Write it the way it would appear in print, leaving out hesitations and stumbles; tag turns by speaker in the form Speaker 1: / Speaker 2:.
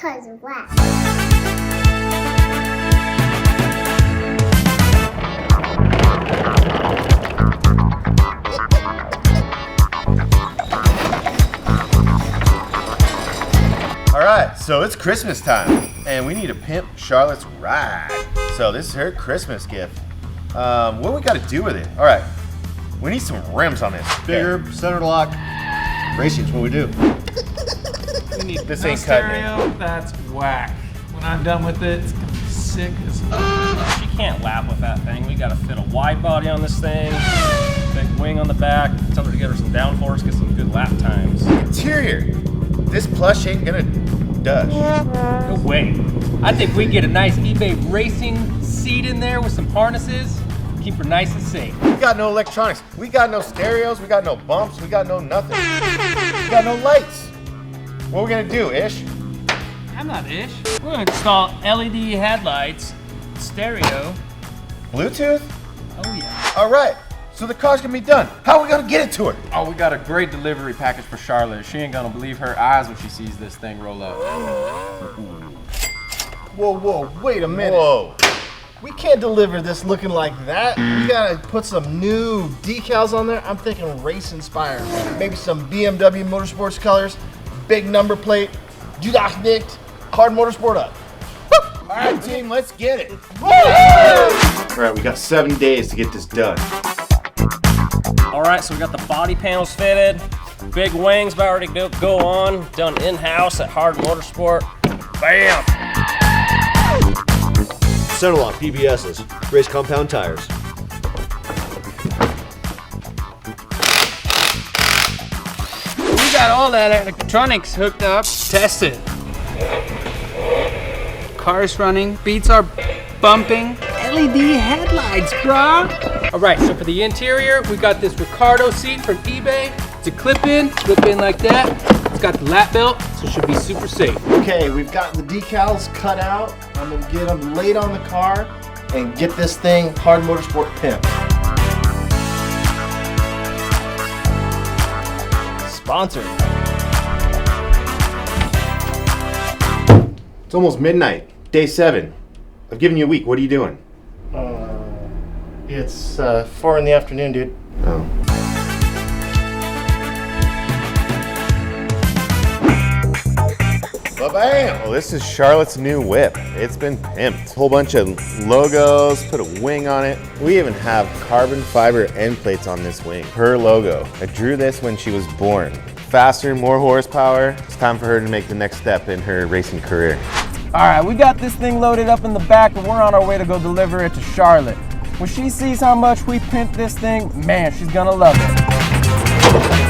Speaker 1: Because what?
Speaker 2: All right, so it's Christmas time, and we need to pimp Charlotte's ride. So this is her Christmas gift. What do we got to do with it? All right, we need some rims on this.
Speaker 3: Bigger, center lock. Racing's what we do.
Speaker 4: We need
Speaker 2: This
Speaker 4: no
Speaker 2: ain't cutting it.
Speaker 4: stereo. That's whack. When I'm done with it, it's gonna be sick as fuck.
Speaker 5: She can't lap with that thing. We gotta fit a wide body on this thing, big wing on the back, tell her to get her some downforce, get some good lap times.
Speaker 2: Interior. This plush ain't gonna dush.
Speaker 5: No way. I think we get a nice eBay racing seat in there with some harnesses, keep her nice and safe.
Speaker 2: We got no electronics. We got no stereos. We got no bumps. We got no nothing. We got no lights. What are we gonna do, Ish?
Speaker 5: I'm not Ish. We're gonna install LED headlights, stereo.
Speaker 2: Bluetooth?
Speaker 5: Oh yeah.
Speaker 2: All right. So the car's gonna be done. How are we gonna get it to her?
Speaker 6: Oh, we got a great delivery package for Charlotte. She ain't gonna believe her eyes when she sees this thing roll up.
Speaker 3: Whoa, wait a minute.
Speaker 2: Whoa.
Speaker 3: We can't deliver this looking like that. We gotta put some new decals on there. I'm thinking race inspired. Maybe some BMW Motorsports colors, big number plate, Judachnicht, HARD Motorsport up.
Speaker 2: All right, team, let's get it. All right, we got 7 days to get this done.
Speaker 5: All right, so we got the body panels fitted, big wings about ready to go on, done in-house at HARD Motorsport. Bam!
Speaker 7: Center lock PBSs, race compound tires.
Speaker 4: We got all that electronics hooked up, tested. Car's running, beats are bumping. LED headlights, bro.
Speaker 5: All right, so for the interior, we got this Ricardo seat from eBay. It's a clip in like that. It's got the lap belt, so it should be super safe.
Speaker 3: Okay, we've got the decals cut out. I'm gonna get them laid on the car and get this thing HARD Motorsport Pimp. Sponsored.
Speaker 2: It's almost midnight, day 7. I've given you a week. What are you doing?
Speaker 3: It's 4 in the afternoon, dude.
Speaker 2: Oh. Ba-bam! Well, this is Charlotte's new whip. It's been pimped. Whole bunch of logos, put a wing on it. We even have carbon fiber end plates on this wing. Her logo. I drew this when she was born. Faster, more horsepower. It's time for her to make the next step in her racing career.
Speaker 8: All right, we got this thing loaded up in the back and we're on our way to go deliver it to Charlotte. When she sees how much we pimped this thing, man, she's gonna love it.